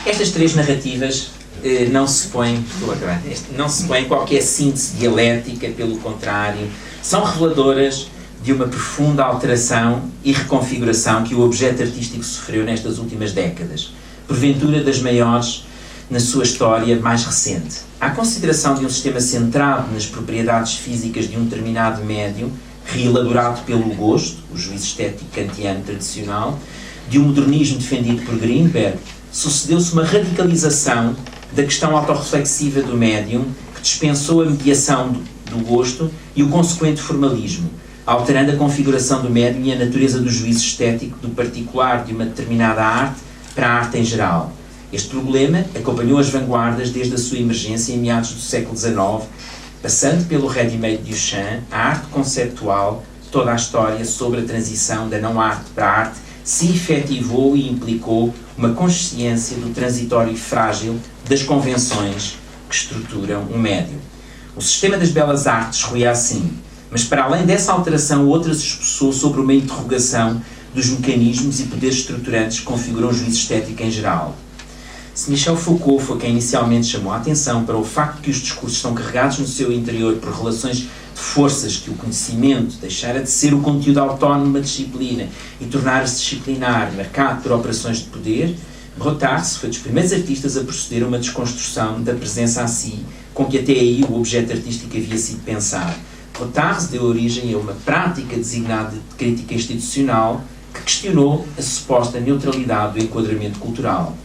Estas três narrativas não se põem qualquer síntese dialética, pelo contrário, são reveladoras de uma profunda alteração e reconfiguração que o objeto artístico sofreu nestas últimas décadas, porventura das maiores na sua história mais recente. A consideração de um sistema centrado nas propriedades físicas de um determinado médium, reelaborado pelo gosto, o juízo estético kantiano tradicional, de um modernismo defendido por Greenberg, sucedeu-se uma radicalização da questão autorreflexiva do médium, que dispensou a mediação do gosto e o consequente formalismo, alterando a configuração do médium e a natureza do juízo estético do particular de uma determinada arte para a arte em geral. Este problema acompanhou as vanguardas desde a sua emergência em meados do século XIX, passando pelo ready-made de Duchamp, a arte conceptual, toda a história sobre a transição da não-arte para a arte se efetivou e implicou uma consciência do transitório e frágil das convenções que estruturam o médium. O sistema das belas artes ruía assim, mas para além dessa alteração, outra se expressou sobre uma interrogação dos mecanismos e poderes estruturantes que configuram o juízo estético em geral. Se Michel Foucault foi quem inicialmente chamou a atenção para o facto de que os discursos estão carregados no seu interior por relações de forças que o conhecimento deixara de ser o conteúdo autónomo da disciplina e tornar-se disciplinar, marcado por operações de poder, Rothars foi dos primeiros artistas a proceder a uma desconstrução da presença a si, com que até aí o objeto artístico havia sido pensado. Rothars deu origem a uma prática designada de crítica institucional que questionou a suposta neutralidade do enquadramento cultural.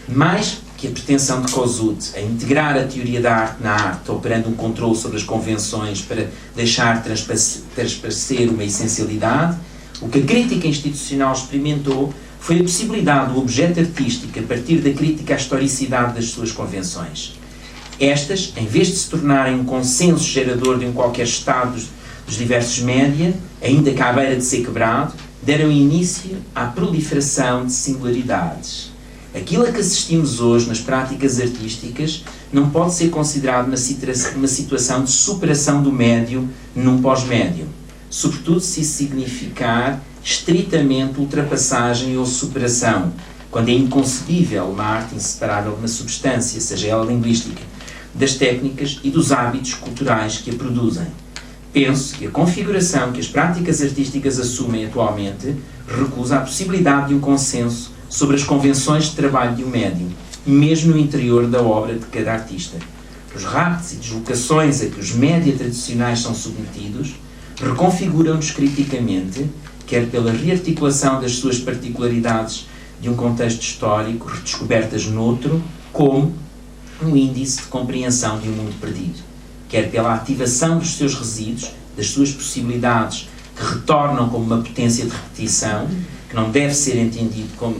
Mais que a pretensão de Kosuth a integrar a teoria da arte na arte, operando um controle sobre as convenções para deixar transparecer uma essencialidade, o que a crítica institucional experimentou foi a possibilidade do objeto artístico, a partir da crítica à historicidade das suas convenções. Estas, em vez de se tornarem um consenso gerador de um qualquer estado dos diversos média, ainda que à beira de ser quebrado, deram início à proliferação de singularidades. Aquilo a que assistimos hoje nas práticas artísticas não pode ser considerado uma situação de superação do médium num pós-médium, sobretudo se isso significar estritamente ultrapassagem ou superação, quando é inconcebível uma arte inseparável de uma substância, seja ela linguística, das técnicas e dos hábitos culturais que a produzem. Penso que a configuração que as práticas artísticas assumem atualmente recusa a possibilidade de um consenso sobre as convenções de trabalho de um médium, mesmo no interior da obra de cada artista. Os raptos e deslocações a que os média tradicionais são submetidos reconfiguram-nos criticamente, quer pela rearticulação das suas particularidades de um contexto histórico redescobertas noutro, como um índice de compreensão de um mundo perdido, quer pela ativação dos seus resíduos, das suas possibilidades que retornam como uma potência de repetição, que não deve ser entendido como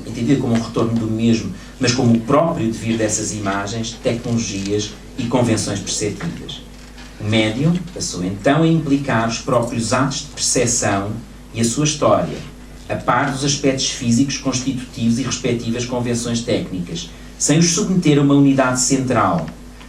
um retorno do mesmo, mas como o próprio devir dessas imagens, tecnologias e convenções perceptivas. O médium passou então a implicar os próprios atos de percepção e a sua história, a par dos aspectos físicos constitutivos e respectivas convenções técnicas, sem os submeter a uma unidade central,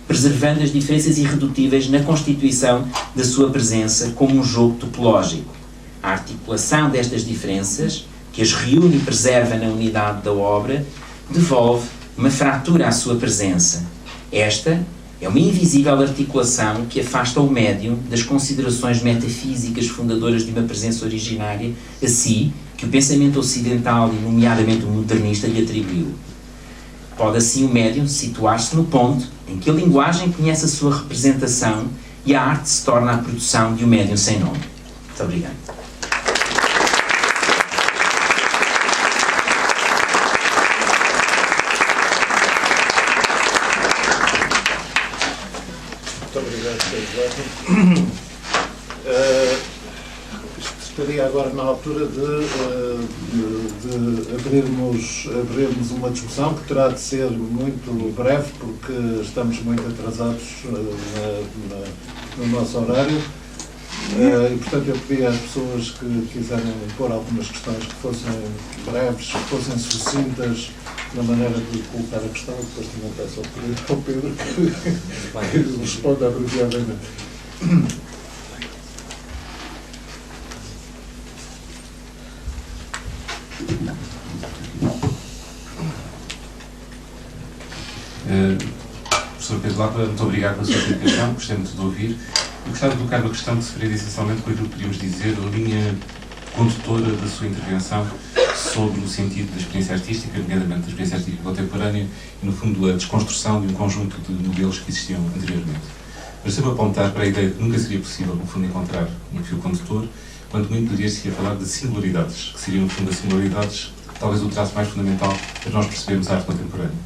preservando as diferenças irredutíveis na constituição da sua presença como um jogo topológico. A articulação destas diferenças, que as reúne e preserva na unidade da obra, devolve uma fratura à sua presença. Esta é uma invisível articulação que afasta o médium das considerações metafísicas fundadoras de uma presença originária, assim que o pensamento ocidental, e nomeadamente o modernista, lhe atribuiu. Pode assim o médium situar-se no ponto em que a linguagem conhece a sua representação e a arte se torna a produção de um médium sem nome. Muito obrigado. Estaria agora na altura de abrirmos uma discussão que terá de ser muito breve, porque estamos muito atrasados no nosso horário. E, portanto, eu pedi às pessoas que quiserem pôr algumas questões que fossem breves, que fossem sucintas, na maneira de colocar a questão, e depois também peço ao Pedro que responda abreviadamente. Professor Pedro Lapa, muito obrigado pela sua explicação, gostei muito de ouvir. Eu gostava de colocar uma questão que se faria essencialmente com aquilo que podíamos dizer, a linha condutora da sua intervenção sobre o sentido da experiência artística, nomeadamente da experiência artística contemporânea e, no fundo, a desconstrução de um conjunto de modelos que existiam anteriormente. Mas sempre apontar para a ideia de que nunca seria possível, no fundo, encontrar um fio condutor, quanto muito poderia-se falar de singularidades, que seriam, no fundo, as singularidades, talvez o traço mais fundamental para nós percebermos a arte contemporânea.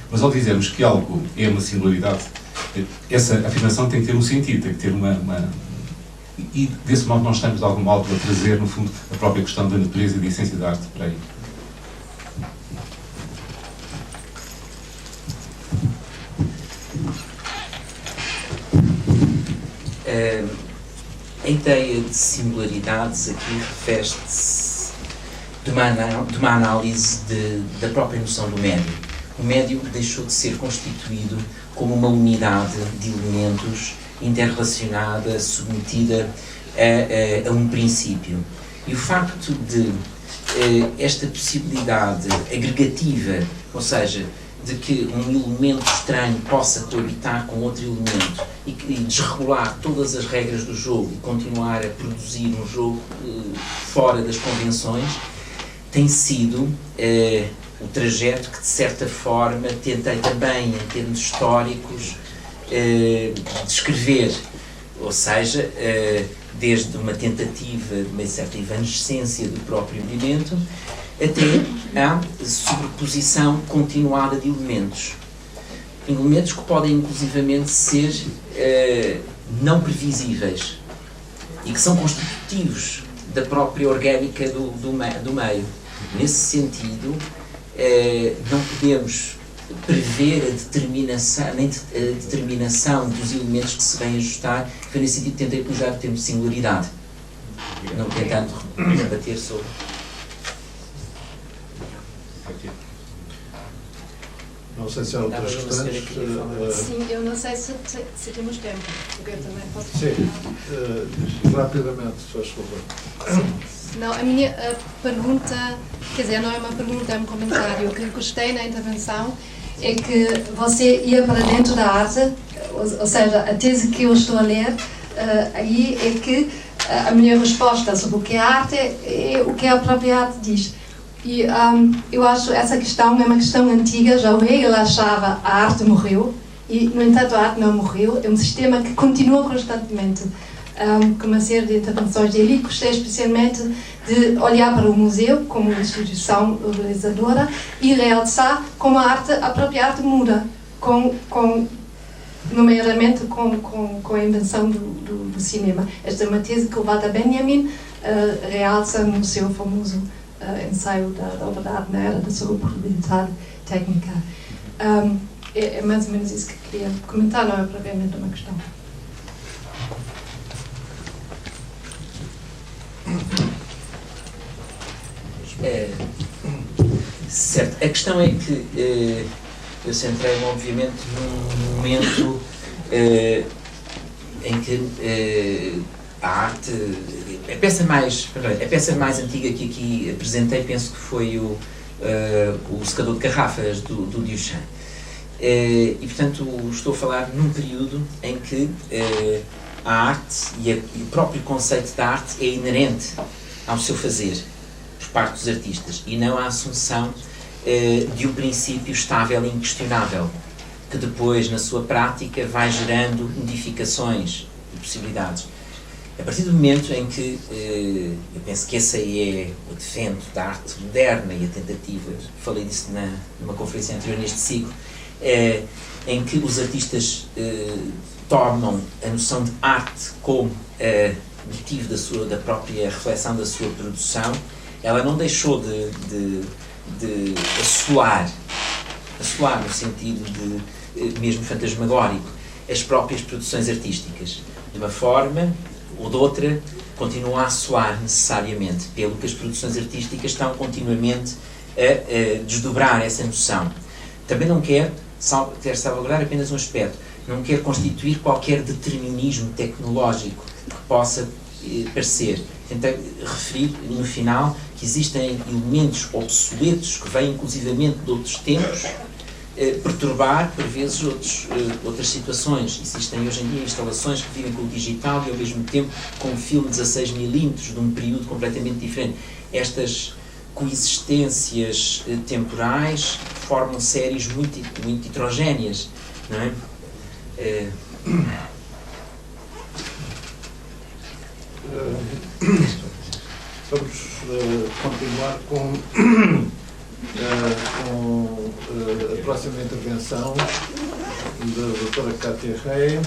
Mas ao dizermos que algo é uma singularidade, essa afirmação tem que ter um sentido, tem que ter E desse modo nós estamos de algum modo a trazer, no fundo, a própria questão da natureza e da essência da arte para aí. A ideia de singularidades aqui refere-se de uma análise da própria noção do médio. O médio deixou de ser constituído como uma unidade de elementos interrelacionada, submetida a um princípio. E o facto de esta possibilidade agregativa, ou seja, de que um elemento estranho possa coabitar com outro elemento e desregular todas as regras do jogo e continuar a produzir um jogo fora das convenções, tem sido o trajeto que, de certa forma, tentei também, em termos históricos, descrever, ou seja, desde uma tentativa de uma certa evanescência do próprio movimento até à sobreposição continuada de elementos que podem inclusivamente ser não previsíveis e que são constitutivos da própria orgânica do meio. Nesse sentido, não podemos prever a determinação dos elementos que se vêm ajustar. Foi nesse sentido que tentei utilizar o termo de singularidade, não tentando debater sobre. Não sei se há outras questões. Sim, eu não sei se temos tempo, porque eu também posso... Sim, rapidamente, se faz favor. Não, a minha pergunta, quer dizer, não é uma pergunta, é um comentário. O que gostei na intervenção é que você ia para dentro da arte, ou seja, a tese que eu estou a ler, aí é que a minha resposta sobre o que é arte é o que a própria arte diz. E eu acho essa questão é uma questão antiga, já o Hegel achava a arte morreu, e no entanto a arte não morreu, é um sistema que continua constantemente. Com uma série de intervenções dele, gostei especialmente de olhar para o museu como instituição organizadora e realçar como a própria arte muda, nomeadamente com a invenção do cinema. Esta é uma tese que o Walter Benjamin realça no seu famoso ensaio da obra de arte na era da sobreprobabilidade técnica. É mais ou menos isso que queria comentar, não é propriamente uma questão. Certo, a questão é que eu centrei-me obviamente num momento em que a arte, a peça mais antiga que aqui apresentei, penso que foi o secador de garrafas do Duchamp. E portanto estou a falar num período em que a arte e o próprio conceito da arte é inerente ao seu fazer por parte dos artistas e não à assunção de um princípio estável e inquestionável que depois na sua prática vai gerando modificações e possibilidades. A partir do momento em que eu penso que esse aí é o defendo da arte moderna e a tentativa, falei disso numa conferência anterior neste ciclo, em que os artistas tornam a noção de arte como motivo da própria reflexão da sua produção, ela não deixou de assolar no sentido de mesmo fantasmagórico as próprias produções artísticas. De uma forma ou de outra, continuam a assoar necessariamente, pelo que as produções artísticas estão continuamente a desdobrar essa noção. Também não quer salvaguardar apenas um aspecto, não quer constituir qualquer determinismo tecnológico que possa parecer. Tentei referir no final que existem elementos obsoletos que vêm inclusivamente de outros tempos perturbar, por vezes, outras situações. Existem hoje em dia instalações que vivem com o digital e, ao mesmo tempo, com um filme 16mm de um período completamente diferente. Estas coexistências temporais formam séries muito heterogéneas, não é? Vamos continuar com a próxima intervenção da doutora Cátia Rey.